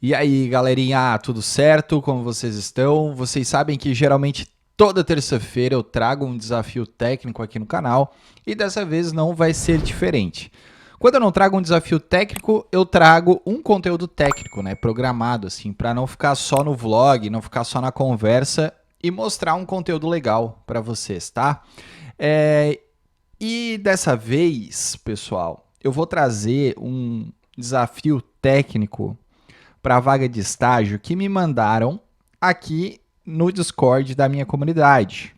E aí, galerinha, tudo certo? Como vocês estão? Vocês sabem que geralmente toda terça-feira eu trago um desafio técnico aqui no canal e dessa vez não vai ser diferente. Quando eu não trago um desafio técnico, eu trago um conteúdo técnico, né, programado assim, para não ficar só no vlog, não ficar só na conversa e mostrar um conteúdo legal para vocês, tá? E dessa vez, pessoal, eu vou trazer um desafio técnico para a vaga de estágio que me mandaram aqui no Discord da minha comunidade.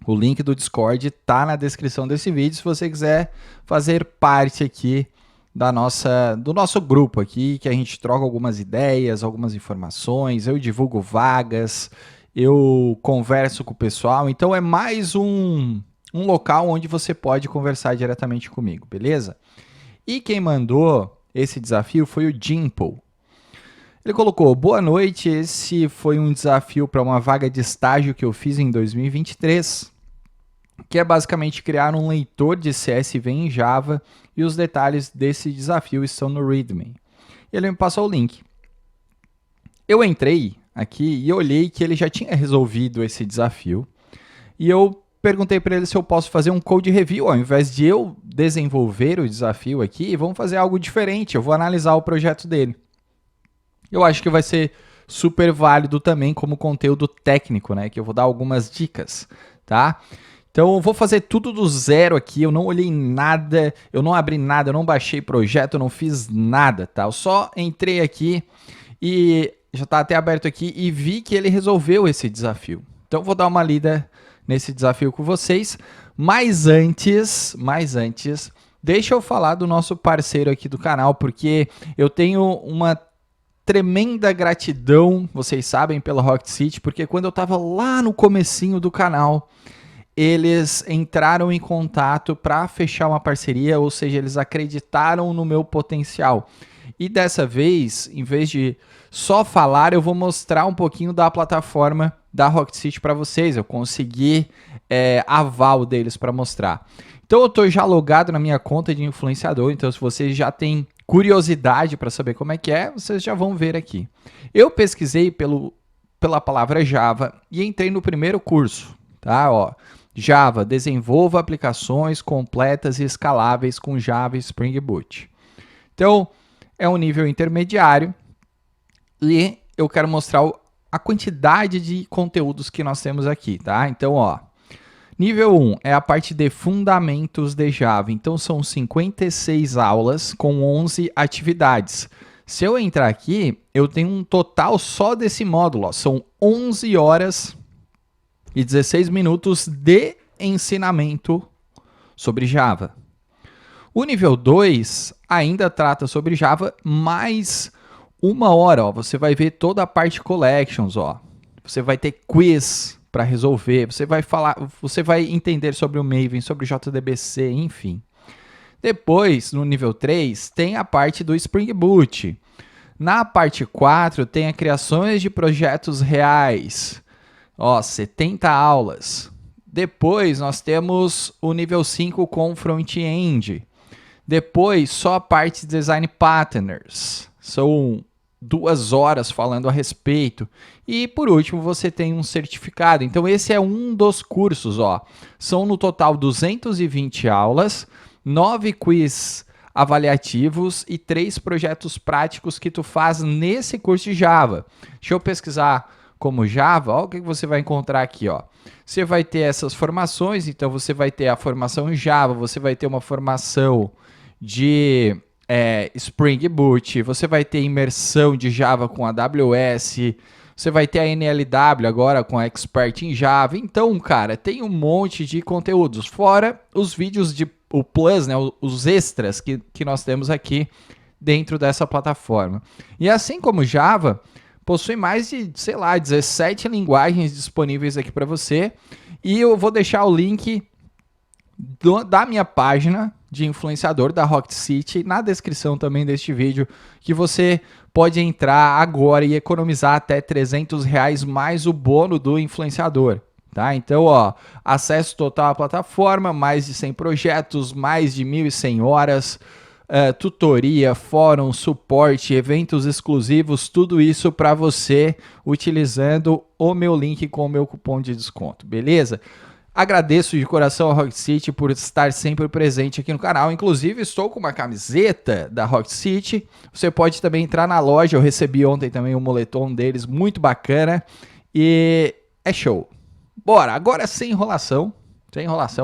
O link do Discord está na descrição desse vídeo se você quiser fazer parte aqui do nosso grupo aqui, que a gente troca algumas ideias, algumas informações, eu divulgo vagas, eu converso com o pessoal, então é mais um local onde você pode conversar diretamente comigo, beleza? E quem mandou esse desafio foi o Jimple. Ele colocou: boa noite, esse foi um desafio para uma vaga de estágio que eu fiz em 2023, que é basicamente criar um leitor de CSV em Java, e os detalhes desse desafio estão no README. Ele me passou o link. Eu entrei aqui e olhei que ele já tinha resolvido esse desafio, e eu perguntei para ele se eu posso fazer um code review, ao invés de eu desenvolver o desafio aqui, vamos fazer algo diferente, eu vou analisar o projeto dele. Eu acho que vai ser super válido também como conteúdo técnico, né? Que eu vou dar algumas dicas, tá? Então eu vou fazer tudo do zero aqui, eu não olhei nada, eu não abri nada, eu não baixei projeto, eu não fiz nada, tá? Eu só entrei aqui e já está até aberto aqui e vi que ele resolveu esse desafio. Então eu vou dar uma lida nesse desafio com vocês, mas antes, deixa eu falar do nosso parceiro aqui do canal, porque eu tenho uma tremenda gratidão, vocês sabem, pela Rocket City, porque quando eu estava lá no comecinho do canal, eles entraram em contato para fechar uma parceria, ou seja, eles acreditaram no meu potencial. E dessa vez, em vez de só falar, eu vou mostrar um pouquinho da plataforma da Rocket City para vocês. Eu consegui aval deles para mostrar. Então eu estou já logado na minha conta de influenciador, então se vocês já têm curiosidade para saber como é que é, vocês já vão ver aqui. Eu pesquisei pela palavra Java e entrei no primeiro curso, tá? Ó, Java, desenvolva aplicações completas e escaláveis com Java e Spring Boot. Então, é um nível intermediário e eu quero mostrar a quantidade de conteúdos que nós temos aqui, tá? Então, ó, nível 1 é a parte de fundamentos de Java. Então, são 56 aulas com 11 atividades. Se eu entrar aqui, eu tenho um total só desse módulo. Ó, são 11 horas e 16 minutos de ensinamento sobre Java. O nível 2 ainda trata sobre Java, mais 1 hora. Ó, você vai ver toda a parte collections. Ó. Você vai ter quiz para resolver, você vai entender sobre o Maven, sobre o JDBC, enfim. Depois, no nível 3, tem a parte do Spring Boot. Na parte 4, tem a criações de projetos reais. Ó, 70 aulas. Depois, nós temos o nível 5 com front-end. Depois, só a parte de design patterns. São 2 horas falando a respeito. E por último, você tem um certificado. Então esse é um dos cursos, ó. São no total 220 aulas, 9 quiz avaliativos e 3 projetos práticos que tu faz nesse curso de Java. Deixa eu pesquisar como Java, ó, o que você vai encontrar aqui, ó. Você vai ter essas formações, então você vai ter a formação em Java, você vai ter uma formação de Spring Boot, você vai ter imersão de Java com AWS, você vai ter a NLW agora com a Expert em Java. Então, cara, tem um monte de conteúdos, fora os vídeos o Plus, né, os extras que nós temos aqui dentro dessa plataforma. E assim como Java, possui mais de, 17 linguagens disponíveis aqui para você. E eu vou deixar o link da minha página de influenciador da Rocket City na descrição também deste vídeo, que você pode entrar agora e economizar até R$300 mais o bônus do influenciador. Tá? Então, ó, acesso total à plataforma, mais de 100 projetos, mais de 1.100 horas, tutoria, fórum, suporte, eventos exclusivos, tudo isso para você utilizando o meu link com o meu cupom de desconto, beleza? Agradeço de coração a Rocket City por estar sempre presente aqui no canal. Inclusive, estou com uma camiseta da Rocket City. Você pode também entrar na loja. Eu recebi ontem também um moletom deles, muito bacana. E é show. Bora, agora sem enrolação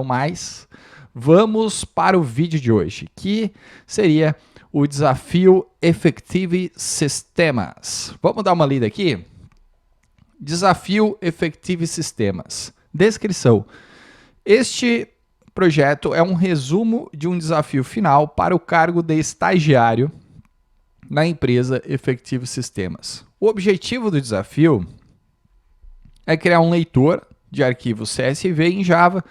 mais. Vamos para o vídeo de hoje, que seria o desafio Effective Systems. Vamos dar uma lida aqui? Desafio Effective Systems. Descrição. Este projeto é um resumo de um desafio final para o cargo de estagiário na empresa Effective Systems. O objetivo do desafio é criar um leitor de arquivos CSV em Java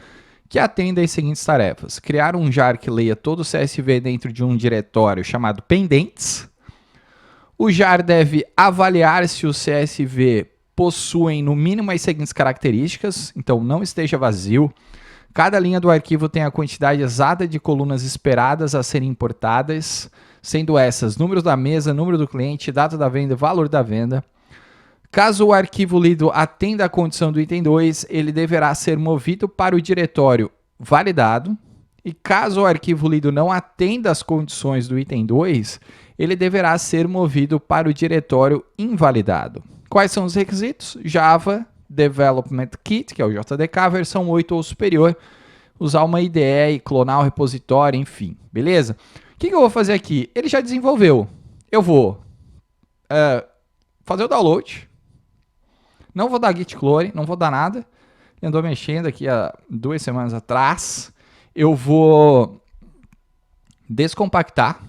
que atenda às seguintes tarefas. Criar um jar que leia todo o CSV dentro de um diretório chamado pendentes. O jar deve avaliar se o CSV possuem no mínimo as seguintes características, então não esteja vazio. Cada linha do arquivo tem a quantidade exata de colunas esperadas a serem importadas, sendo essas números da mesa, número do cliente, data da venda e valor da venda. Caso o arquivo lido atenda à condição do item 2, ele deverá ser movido para o diretório validado. E caso o arquivo lido não atenda às condições do item 2, ele deverá ser movido para o diretório invalidado. Quais são os requisitos? Java Development Kit, que é o JDK, versão 8 ou superior. Usar uma IDE e clonar o repositório, enfim. Beleza? O que eu vou fazer aqui? Ele já desenvolveu. Eu vou fazer o download. Não vou dar git clone, não vou dar nada. Ele andou mexendo aqui há 2 semanas atrás. Eu vou descompactar.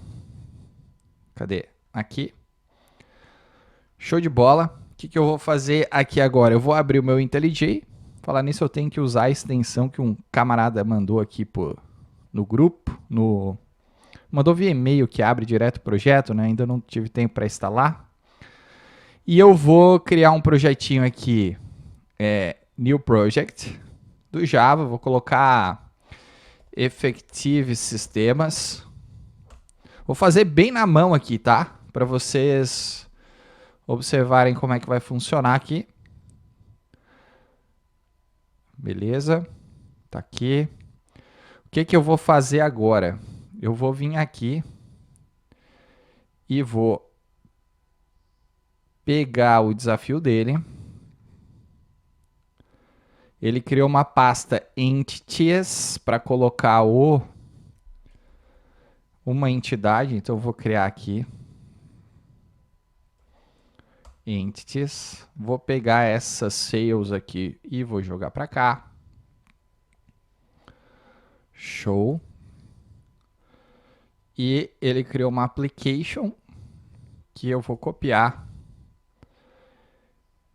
Cadê? Aqui. Show de bola. O que eu vou fazer aqui agora? Eu vou abrir o meu IntelliJ. Falar nisso, eu tenho que usar a extensão que um camarada mandou aqui no grupo. Mandou via e-mail que abre direto o projeto, né? Ainda não tive tempo para instalar. E eu vou criar um projetinho aqui, New Project, do Java. Vou colocar Effective Systems. Vou fazer bem na mão aqui, tá? Para vocês observarem como é que vai funcionar aqui. Beleza. Tá aqui. O que eu vou fazer agora? Eu vou vir aqui e vou pegar o desafio dele. Ele criou uma pasta entities para colocar uma entidade. Então eu vou criar aqui entities, vou pegar essas sales aqui e vou jogar para cá. Show. E ele criou uma application que eu vou copiar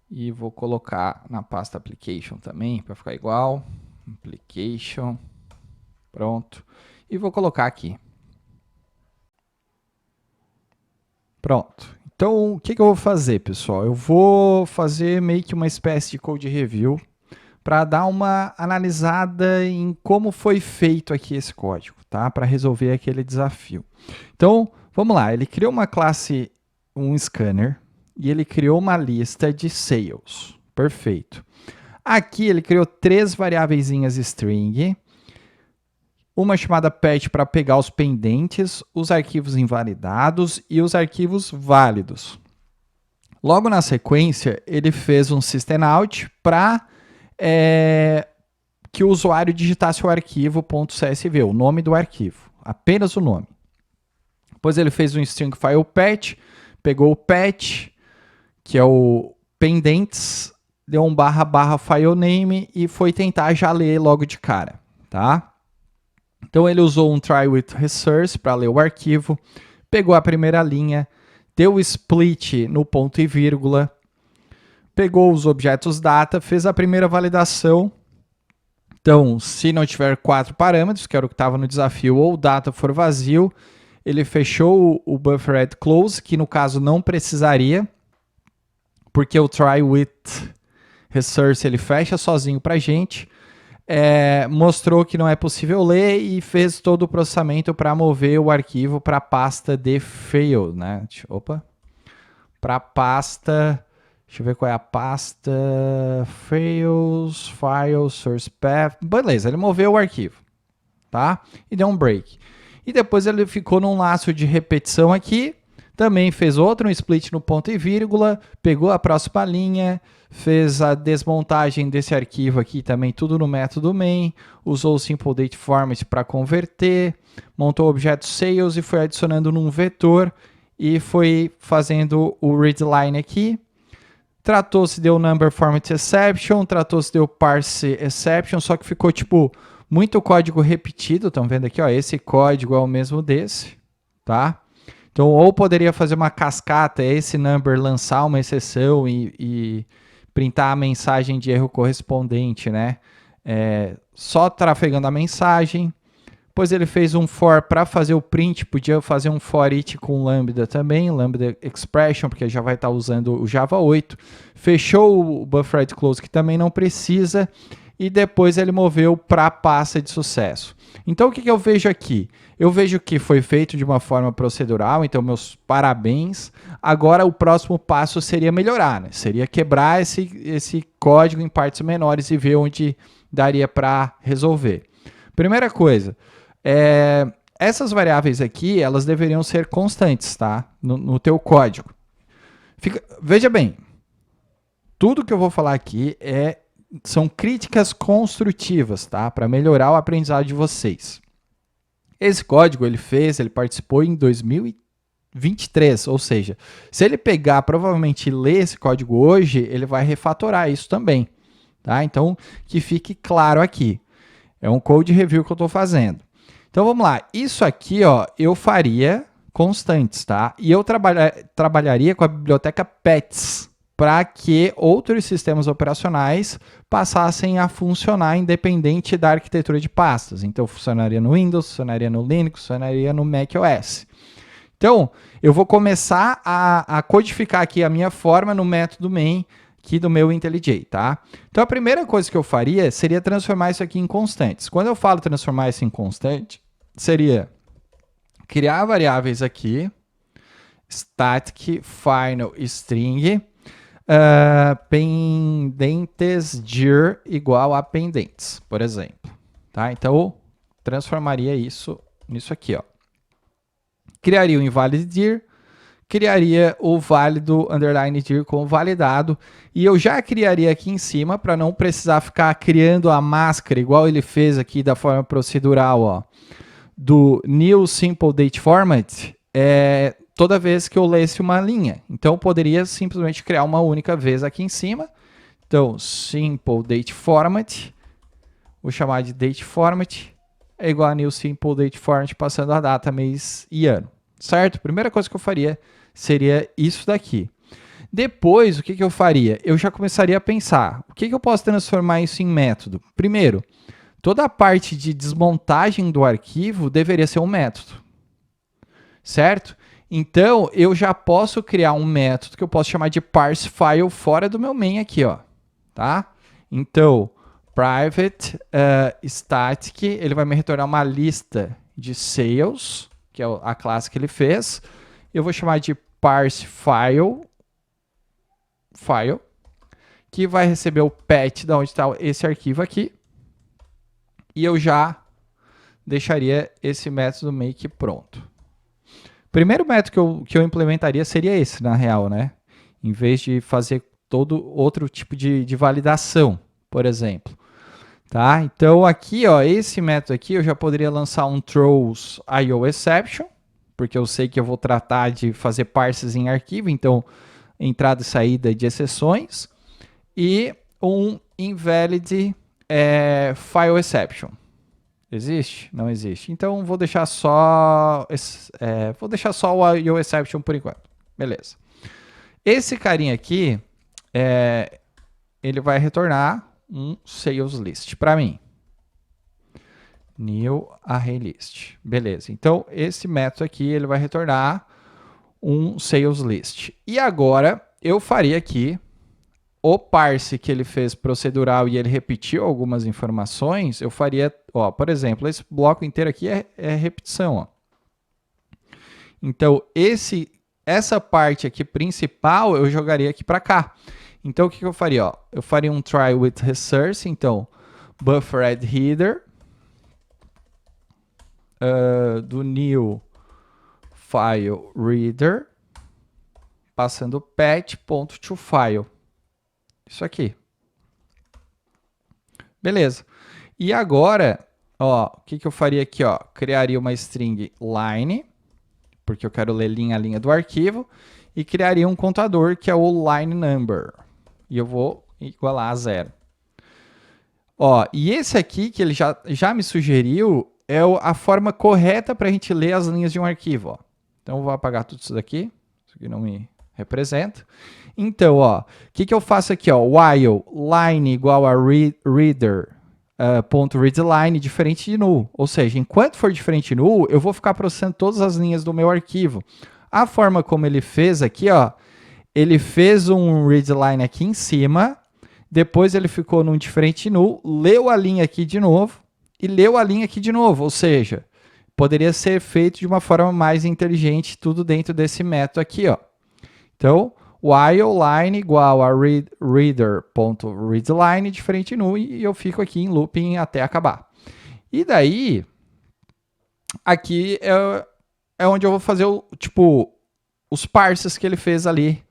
e vou colocar na pasta application também para ficar igual. Application, pronto. E vou colocar aqui. Pronto. Então, o que eu vou fazer, pessoal? Eu vou fazer meio que uma espécie de code review para dar uma analisada em como foi feito aqui esse código, tá? Para resolver aquele desafio. Então, vamos lá. Ele criou uma classe, um scanner, e ele criou uma lista de sales. Perfeito. Aqui ele criou 3 variáveiszinhas string, uma chamada patch para pegar os pendentes, os arquivos invalidados e os arquivos válidos. Logo na sequência, ele fez um systemout para que o usuário digitasse o arquivo .csv, o nome do arquivo, apenas o nome. Depois ele fez um string file patch, pegou o patch, que é o pendentes, deu um // file name e foi tentar já ler logo de cara, tá? Então ele usou um try with resource para ler o arquivo, pegou a primeira linha, deu o split no ponto e vírgula, pegou os objetos data, fez a primeira validação. Então, se não tiver 4 parâmetros, que era o que estava no desafio, ou o data for vazio, ele fechou o buffered close, que no caso não precisaria, porque o try with resource ele fecha sozinho para a gente. mostrou que não é possível ler e fez todo o processamento para mover o arquivo para a pasta de fail, né? Para a pasta, deixa eu ver qual é a pasta, fails, files, source path, beleza, ele moveu o arquivo, tá? E deu um break. E depois ele ficou num laço de repetição aqui, também fez outro split no ponto e vírgula, pegou a próxima linha, fez a desmontagem desse arquivo aqui também, tudo no método main, usou o simple date format para converter, montou o objeto sales e foi adicionando num vetor e foi fazendo o readline aqui. Tratou-se deu number format exception, tratou-se deu parse exception, só que ficou tipo muito código repetido, estão vendo aqui, ó, esse código é o mesmo desse, tá? Então, ou poderia fazer uma cascata, esse number lançar uma exceção e printar a mensagem de erro correspondente, né? Só trafegando a mensagem. Depois ele fez um for para fazer o print, podia fazer um for it com lambda também, lambda expression, porque já vai estar usando o Java 8. Fechou o buffered close, que também não precisa, e depois ele moveu para a pasta de sucesso. Então o que eu vejo aqui? Eu vejo que foi feito de uma forma procedural, então meus parabéns. Agora o próximo passo seria melhorar, né? Seria quebrar esse código em partes menores e ver onde daria para resolver. Primeira coisa, essas variáveis aqui, elas deveriam ser constantes, tá? No teu código. Veja bem, tudo que eu vou falar aqui são críticas construtivas, tá? Para melhorar o aprendizado de vocês. Esse código ele participou em 2023, ou seja, se ele pegar, provavelmente ler esse código hoje, ele vai refatorar isso também, tá? Então, que fique claro aqui. É um code review que eu estou fazendo. Então, vamos lá. Isso aqui, ó, eu faria constantes, tá? E eu trabalharia com a biblioteca PETS para que outros sistemas operacionais passassem a funcionar independente da arquitetura de pastas. Então, funcionaria no Windows, funcionaria no Linux, funcionaria no macOS. Então, eu vou começar a codificar aqui a minha forma no método main aqui do meu IntelliJ, tá? Então, a primeira coisa que eu faria seria transformar isso aqui em constantes. Quando eu falo transformar isso em constante, seria criar variáveis aqui, static final string, pendentes dir igual a pendentes, por exemplo. Tá? Então, eu transformaria isso nisso aqui. Ó. Criaria o invalid dir, criaria o válido underline dir como validado, e eu já criaria aqui em cima, para não precisar ficar criando a máscara, igual ele fez aqui da forma procedural, ó, do new simple date format, toda vez que eu lesse uma linha. Então, eu poderia simplesmente criar uma única vez aqui em cima. Então, simple date format, vou chamar de date format, é igual a new simple date format, passando a data, mês e ano. Certo? Primeira coisa que eu faria seria isso daqui. Depois, o que eu faria? Eu já começaria a pensar, o que eu posso transformar isso em método? Primeiro, toda a parte de desmontagem do arquivo deveria ser um método. Certo? Então, eu já posso criar um método que eu posso chamar de parsefile fora do meu main aqui, ó. Tá? Então, private static, ele vai me retornar uma lista de sales, que é a classe que ele fez. Eu vou chamar de parsefile, que vai receber o path de onde está esse arquivo aqui. E eu já deixaria esse método make pronto. Primeiro método que eu implementaria seria esse, na real, né? Em vez de fazer todo outro tipo de validação, por exemplo. Tá? Então, aqui, ó, esse método aqui, eu já poderia lançar um throws IOException, porque eu sei que eu vou tratar de fazer parses em arquivo, então, entrada e saída de exceções, e um invalid file exception. Existe? Não existe. Então, vou deixar só o IOException por enquanto. Beleza. Esse carinha aqui, ele vai retornar um sales list para mim. New array list. Beleza. Então, esse método aqui, ele vai retornar um sales list. E agora, eu faria aqui o parse que ele fez procedural e ele repetiu algumas informações, eu faria, ó, por exemplo, esse bloco inteiro aqui é repetição, ó. Então, essa parte aqui principal eu jogaria aqui para cá. Então, o que eu faria? Ó? Eu faria um try with resource, então, buffered header, do new file reader, passando patch.toFile. Isso aqui. Beleza. E agora, ó, o que eu faria aqui? Ó? Criaria uma string line, porque eu quero ler linha a linha do arquivo, e criaria um contador que é o line number. E eu vou igualar a 0. Ó, e esse aqui que ele já me sugeriu é a forma correta para a gente ler as linhas de um arquivo. Ó. Então eu vou apagar tudo isso daqui. Isso aqui não me representa. Então, ó, o que eu faço aqui? Ó, while line igual a reader ponto readline diferente de null. Ou seja, enquanto for diferente de null, eu vou ficar processando todas as linhas do meu arquivo. A forma como ele fez aqui, ó, ele fez um readline aqui em cima, depois ele ficou num diferente null, leu a linha aqui de novo e leu a linha aqui de novo. Ou seja, poderia ser feito de uma forma mais inteligente, tudo dentro desse método aqui, ó. Então, while line igual a reader.readline diferente null e eu fico aqui em looping até acabar. E daí, aqui é onde eu vou fazer os parses que ele fez ali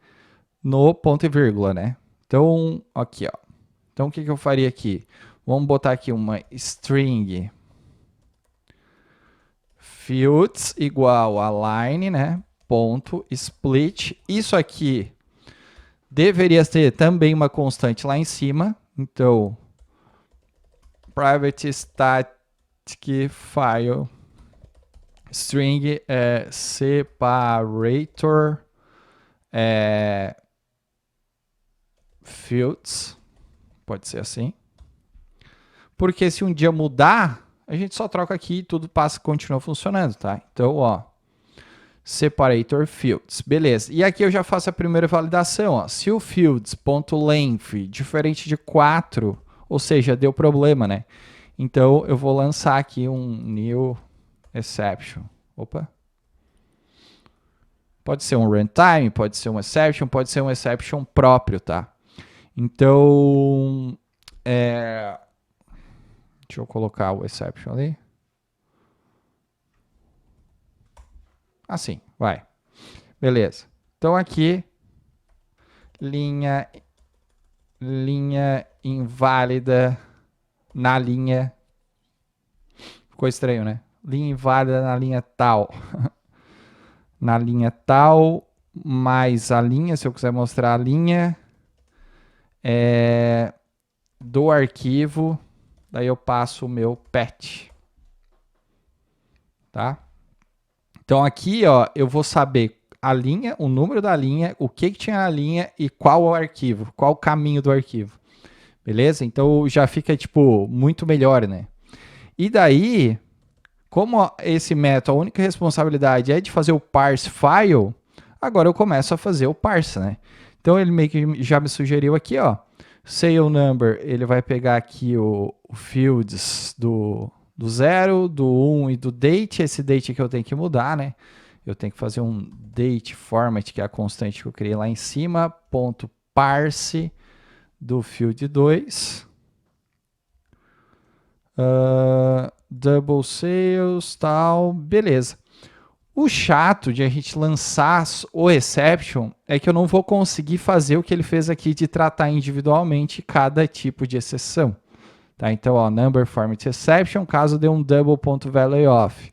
no ponto e vírgula, né? Então, aqui, ó. Então, o que eu faria aqui? Vamos botar aqui uma string fields igual a line, né? Ponto split. Isso aqui deveria ter também uma constante lá em cima. Então, private static file string separator fields. Pode ser assim. Porque se um dia mudar, a gente só troca aqui e tudo continua funcionando, tá? Então, ó, separator fields. Beleza. E aqui eu já faço a primeira validação, ó. Se o fields.length diferente de 4, ou seja, deu problema, né? Então, eu vou lançar aqui um new exception. Opa. Pode ser um runtime, pode ser um exception próprio, tá? Então, deixa eu colocar o exception ali. Assim, vai. Beleza. Então aqui, linha inválida na linha. Ficou estranho, né? Linha inválida na linha tal. Na linha tal, mais a linha, se eu quiser mostrar a linha do arquivo, daí eu passo o meu patch. Tá? Então aqui, ó, eu vou saber a linha, o número da linha, o que tinha na linha e qual o arquivo, qual o caminho do arquivo. Beleza? Então já fica, muito melhor, né? E daí, como esse método, a única responsabilidade é de fazer o parse file, agora eu começo a fazer o parse, né? Então ele meio que já me sugeriu aqui, ó, sale number, ele vai pegar aqui o fields do 0, do 1 e do date. Esse date aqui eu tenho que mudar, né? Eu tenho que fazer um date format, que é a constante que eu criei lá em cima, ponto parse do field 2. Double sales, tal, beleza. O chato de a gente lançar o exception é que eu não vou conseguir fazer o que ele fez aqui de tratar individualmente cada tipo de exceção. Tá? Então, ó, number format exception, caso dê um double.value_of.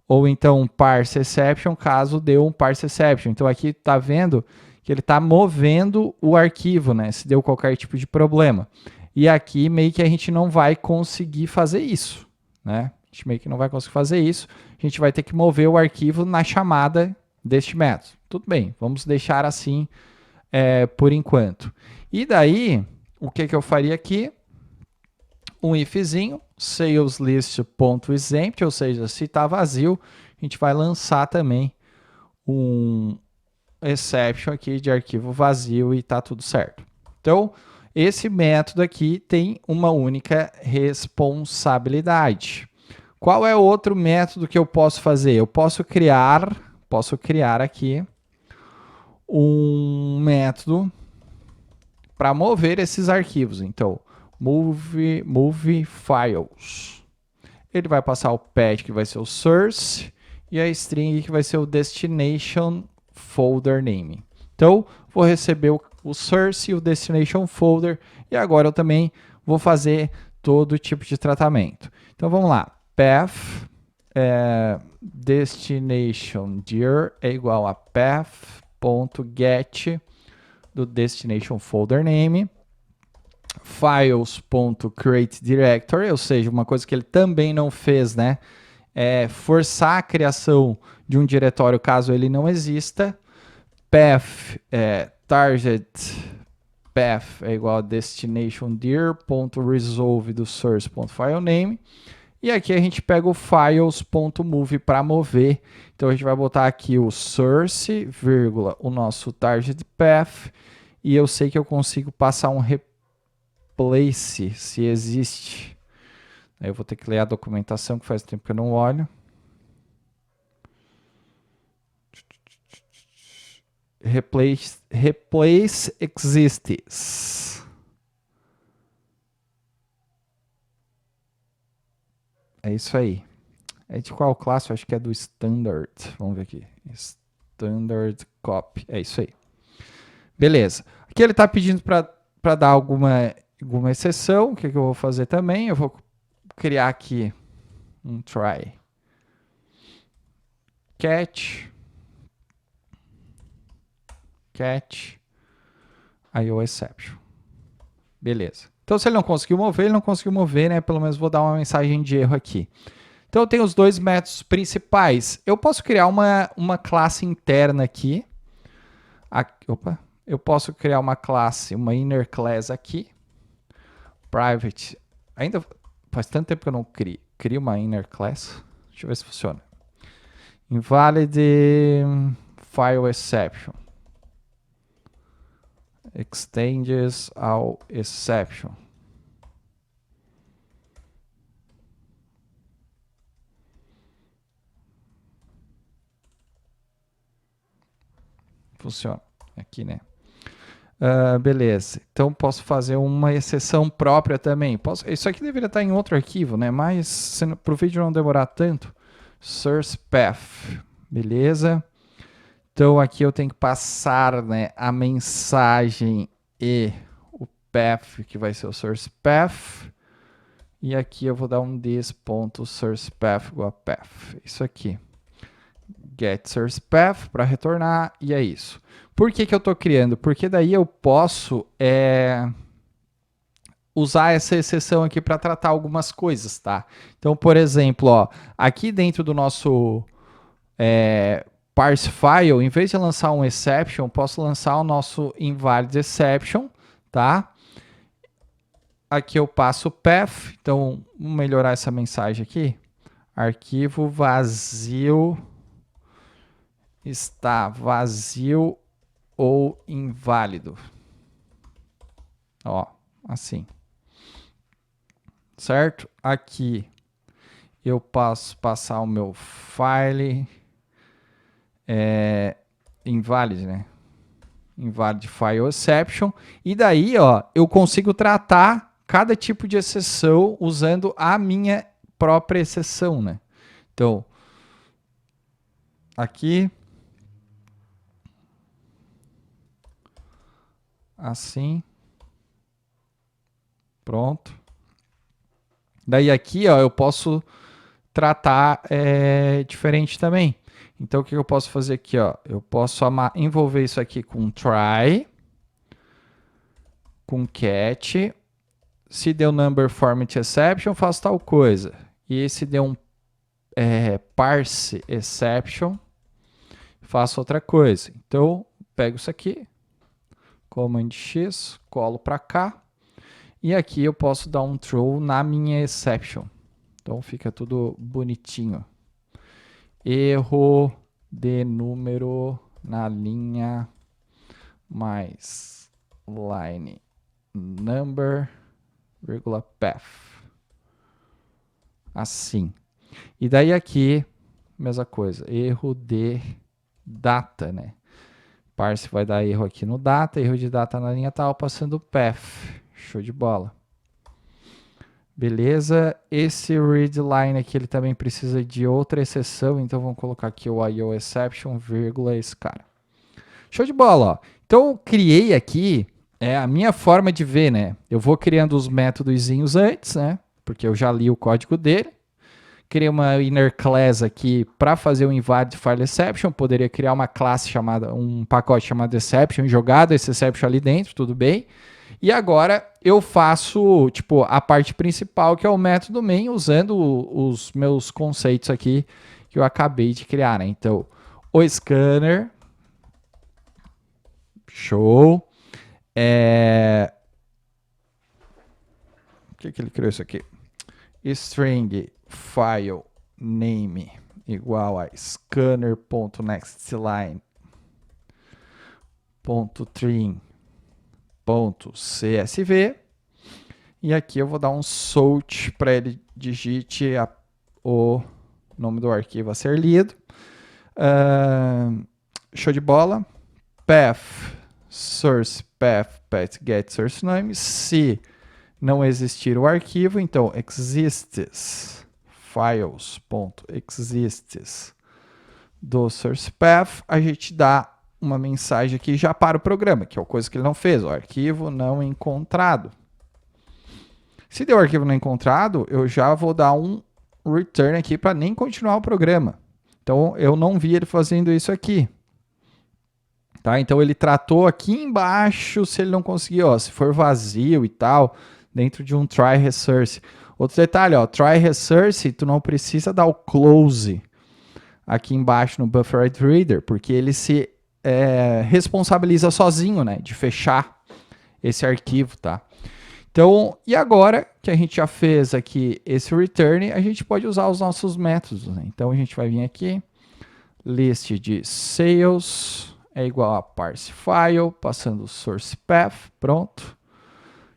Ou então um parse exception, caso dê um parse exception. Então aqui tá vendo que ele está movendo o arquivo, né? Se deu qualquer tipo de problema. E aqui meio que a gente não vai conseguir fazer isso, né? A gente meio que não vai conseguir fazer isso. A gente vai ter que mover o arquivo na chamada deste método. Tudo bem, vamos deixar assim por enquanto. E daí, o que eu faria aqui? Um ifzinho, saleslist.exempt, ou seja, se está vazio, a gente vai lançar também um exception aqui de arquivo vazio e está tudo certo. Então, esse método aqui tem uma única responsabilidade. Qual é o outro método que eu posso fazer? Eu posso criar aqui um método para mover esses arquivos. Então, move files. Ele vai passar o path, que vai ser o source, e a string, que vai ser o destination folder name. Então, vou receber o source e o destination folder, e agora eu também vou fazer todo tipo de tratamento. Então, vamos lá. Path destination dir é igual a path.get do destination folder name, files.createDirectory, ou seja, uma coisa que ele também não fez, né? É forçar a criação de um diretório caso ele não exista. Path target path é igual a destination dir.resolve do source.filename. E aqui a gente pega o files.move para mover. Então a gente vai botar aqui o source, vírgula, o nosso target path. E eu sei que eu consigo passar um replace, se existe. Aí eu vou ter que ler a documentação, que faz tempo que eu não olho. Replace exists. É isso aí. É de qual classe? Eu acho que é do Standard. Vamos ver aqui. Standard Copy. É isso aí. Beleza. Aqui ele está pedindo para dar alguma exceção. O que eu vou fazer também? Eu vou criar aqui um try catch IOException. Beleza. Então, se ele não conseguiu mover, né? Pelo menos vou dar uma mensagem de erro aqui. Então, eu tenho os dois métodos principais. Eu posso criar uma classe interna aqui. Eu posso criar uma classe, uma inner class aqui. Private. Ainda faz tanto tempo que eu não crio uma inner class. Deixa eu ver se funciona. Invalid file exception. Extends ao exception. Funciona. Aqui, né? Beleza. Então posso fazer uma exceção própria também. Isso aqui deveria estar em outro arquivo, né? Mas para o vídeo não demorar tanto. Source path. Beleza. Então aqui eu tenho que passar, né, a mensagem e o path, que vai ser o source path. E aqui eu vou dar um this.sourcePath igual a path. Isso aqui. Get source path para retornar, e é isso. Por que eu estou criando? Porque daí eu posso usar essa exceção aqui para tratar algumas coisas, tá? Então, por exemplo, ó, aqui dentro do nosso parse file, em vez de lançar um exception, posso lançar o nosso invalid exception, tá? Aqui eu passo o path, então vamos melhorar essa mensagem aqui. Arquivo vazio está vazio ou inválido. Ó, assim. Certo? Aqui eu posso passar o meu file invalid, né? Invalid file exception. E daí, ó, eu consigo tratar cada tipo de exceção usando a minha própria exceção, né? Então, aqui, assim, pronto. Daí aqui, ó, eu posso tratar diferente também. Então, o que eu posso fazer aqui? Ó? Eu posso envolver isso aqui com try, com catch. Se deu number format exception, faço tal coisa. E se deu um parse exception, faço outra coisa. Então, pego isso aqui, Command X, colo para cá. E aqui eu posso dar um throw na minha exception. Então, fica tudo bonitinho. Erro de número na linha mais line number, vírgula, path. Assim. E daí aqui, mesma coisa, erro de data, né? Parse vai dar erro aqui no data, erro de data na linha tal, passando o path. Show de bola. Beleza, esse readline aqui ele também precisa de outra exceção, então vamos colocar aqui o IOException, vírgula, esse cara. Show de bola, ó. Então eu criei aqui a minha forma de ver, né? Eu vou criando os métodozinhos antes, né? Porque eu já li o código dele. Criei uma inner class aqui para fazer o invalid file exception. Poderia criar uma classe chamada, um pacote chamado exception, jogado esse exception ali dentro, tudo bem. E agora eu faço, tipo, a parte principal, que é o método main, usando os meus conceitos aqui que eu acabei de criar, né? Então, o scanner, show. O que ele criou isso aqui? String file name igual a scanner.nextline.trim.csv. E aqui eu vou dar um sort para ele digite o nome do arquivo a ser lido. Show de bola. Path, source path, path get source name. Se não existir o arquivo, então exists files.exists do source path, a gente dá uma mensagem aqui já para o programa, que é a coisa que ele não fez, o arquivo não encontrado. Se deu arquivo não encontrado, eu já vou dar um return aqui para nem continuar o programa. Então, eu não vi ele fazendo isso aqui. Tá? Então, ele tratou aqui embaixo, se ele não conseguir, ó, se for vazio e tal, dentro de um try resource. Outro detalhe, ó, try resource, tu não precisa dar o close aqui embaixo no buffer.reader, porque ele se responsabiliza sozinho, né, de fechar esse arquivo, tá? Então, e agora que a gente já fez aqui esse return, a gente pode usar os nossos métodos, né? Então, a gente vai vir aqui, list de sales é igual a parse file, passando o source path, pronto.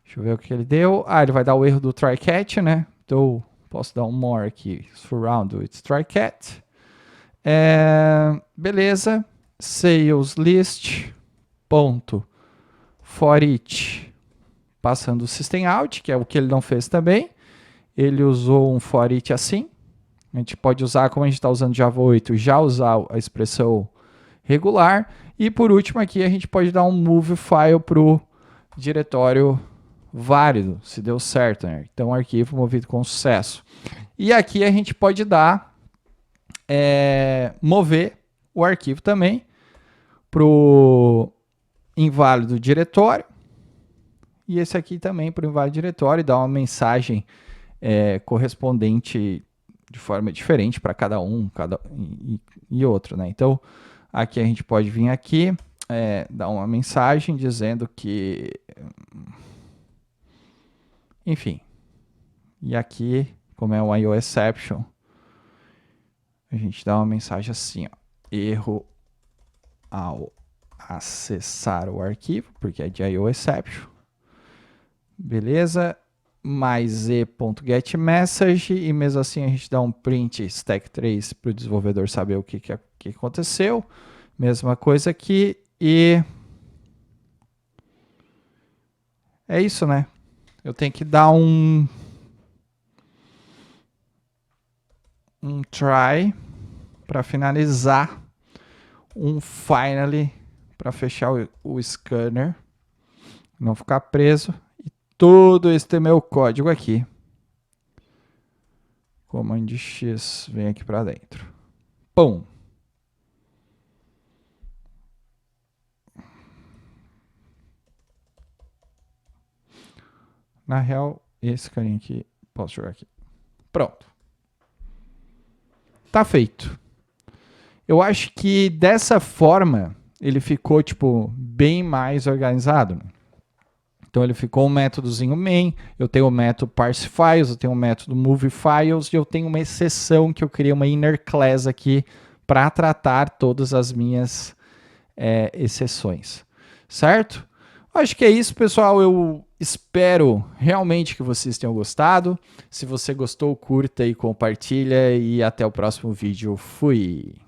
Deixa eu ver o que ele deu. Ah, ele vai dar o erro do try catch, né? Então, posso dar um more aqui, surround with try catch. Beleza. Sales list, ponto, for each, passando o system out, que é o que ele não fez também. Ele usou um for each assim. A gente pode usar, como a gente está usando Java 8, já usar a expressão regular. E por último aqui, a gente pode dar um move file para o diretório válido, se deu certo, né? Então, arquivo movido com sucesso. E aqui a gente pode dar, mover o arquivo também para o inválido diretório. E esse aqui também para o inválido diretório, dar uma mensagem correspondente de forma diferente para cada um e outro, né? Então, aqui a gente pode vir aqui, dar uma mensagem dizendo que... Enfim. E aqui, como é um IOException, a gente dá uma mensagem assim, ó, erro ao acessar o arquivo, porque é de IOException. Beleza? Mais e.getMessage, e mesmo assim a gente dá um print stack3 para o desenvolvedor saber o que aconteceu. Mesma coisa aqui, e é isso, né? Eu tenho que dar um try para finalizar, um finally para fechar o scanner, não ficar preso. Todo esse meu código aqui, Command X, vem aqui para dentro. Pum! Na real, esse carinha aqui, posso jogar aqui. Pronto. Tá feito. Eu acho que dessa forma, ele ficou, tipo, bem mais organizado, né? Então, ele ficou um métodozinho main, eu tenho o método parse files, eu tenho o método move files, e eu tenho uma exceção que eu criei uma inner class aqui para tratar todas as minhas exceções, certo? Acho que é isso, pessoal. Eu espero realmente que vocês tenham gostado. Se você gostou, curta e compartilha. E até o próximo vídeo. Fui!